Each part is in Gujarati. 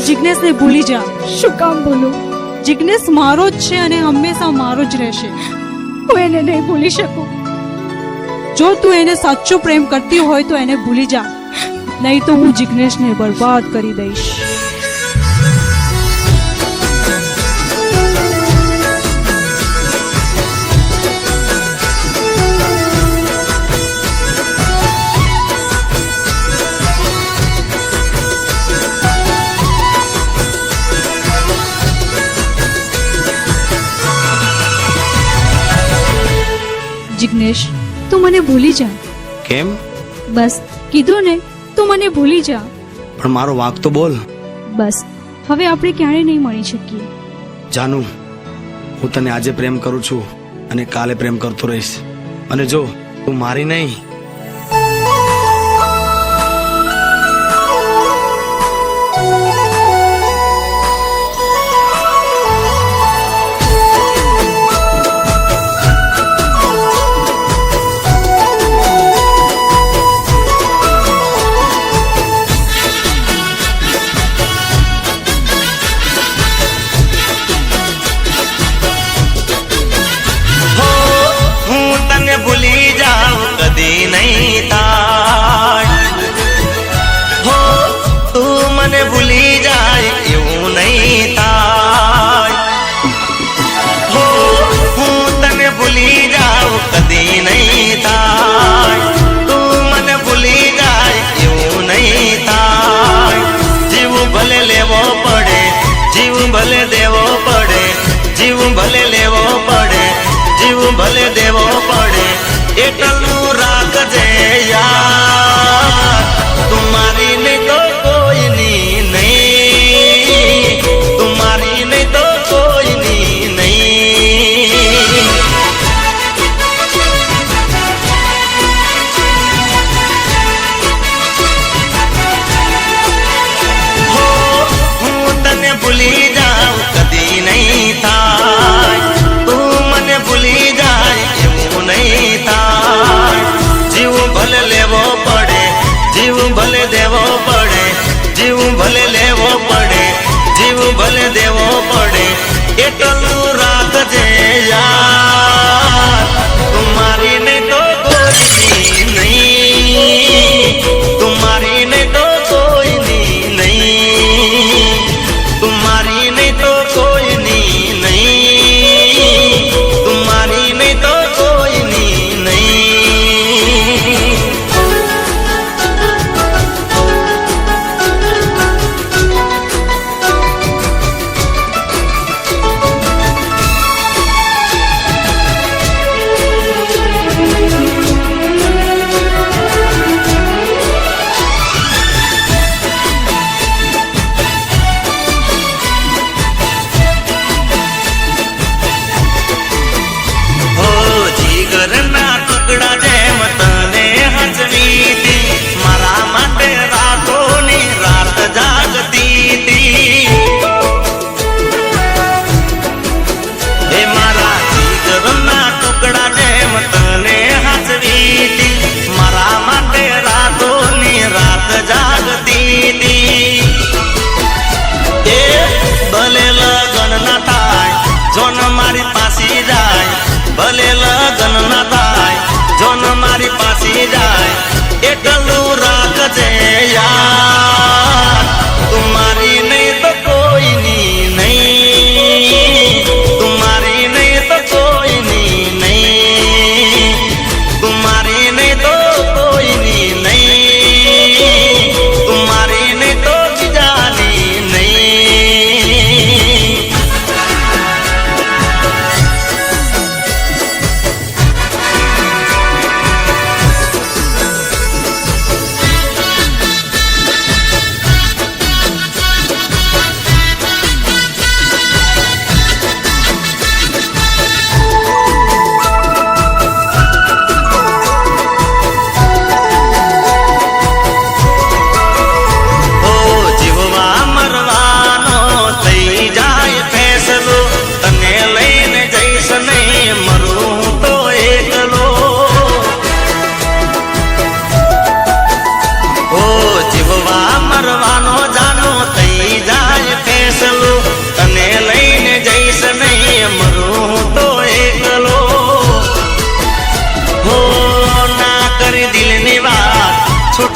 જિગ્નેશ ને ભૂલી જા. શું કામ બોલું? જિગ્નેશ મારો જ છે અને હંમેશા મારો જ રહેશે. હું એને નહીં ભૂલી શકું. જો તું એને સાચો પ્રેમ કરતી હોય તો એને ભૂલી જા, નહીં તો હું જિગ્નેશને બરબાદ કરી દઈશ. જિગ્નેશ, તું મને ભૂલી જા. કેમ? બસ કીધું ને, તું મને ભૂલી જા. પણ મારો વાંક તો બોલ. બસ હવે આપણે ક્યારેય નહીં મળી શકીએ. જાનુ, હું તને આજે પ્રેમ કરું છું અને કાલે પ્રેમ કરતો રહીશ. અને જો તું મારી નહીં, ભૂલી જાવ કદી નહીં થાય. હો તું મને ભૂલી જાય એવું નહીં થાય. હો હું તને ભૂલી જાવ કદી નહીં થાય. તું મને ભૂલી જાય એવું નહીં થાય. જીવ ભલે લેવો પડે, જીવ ભલે દેવો પડે, જીવ ભલે લેવો પડે, જીવ ભલે દેવો પડે, એટલું રાખજે યાર. તુમારી નહીં તો કોઈની નહીં, તુમારી નહીં તો કોઈની નહીં. હો હું તને ભૂલી જાઉં કદી નહીં થાય. તું મને ભૂલી જાય એવું નહીં થાય. જીવ ભલે લેવો પડે, જીવ ભલે દેવો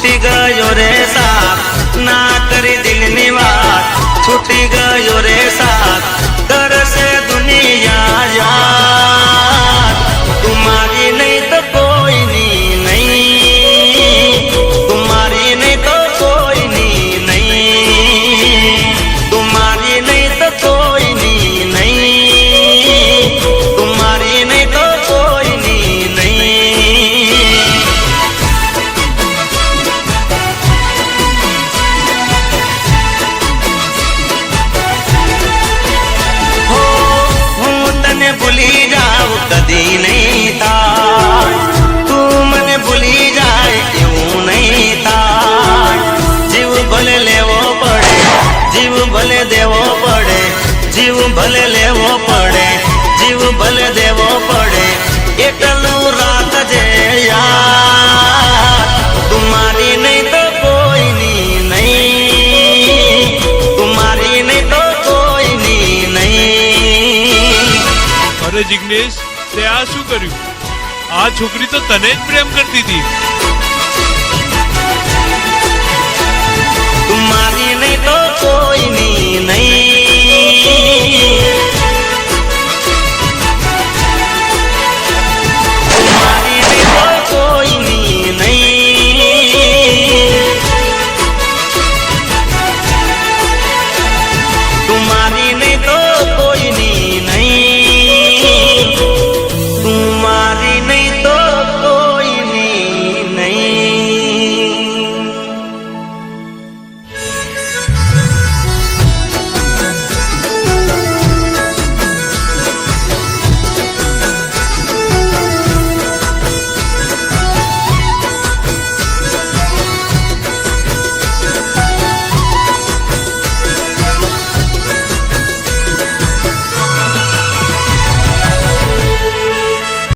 છૂટી ગયો રે સાથ ના કરી દિલની વાત છૂટી ગયો રે સાથ કરશે દુનિયા યાદ તું મારી નહીં તો કોઈની નહીં તું મારી નહીં તો કોઈની નહીં તું મારી નહીં તો કોઈની નહીં તું મારી નહીં તો કોઈની નહીં હો હું તને ભૂલી જાઉં કદી નહીં થાય તું મને ભૂલી જાય એવું નહીં થાય જીવ ભલે લેવો પડે જીવ ભલે દેવો પડે જીવ ભલે લેવો પડે જીવ ભલે દેવો પડે એટલું રાખજે યાર તું મારી નહીં તો કોઈની નહીં તું મારી નહીં તો કોઈની નહીં અરે જિગ્નેશ, તે આ શું કર્યું? આ છોકરી તો તને જ પ્રેમ કરતી હતી. તું મારી નહીં તો કોઈની નહીં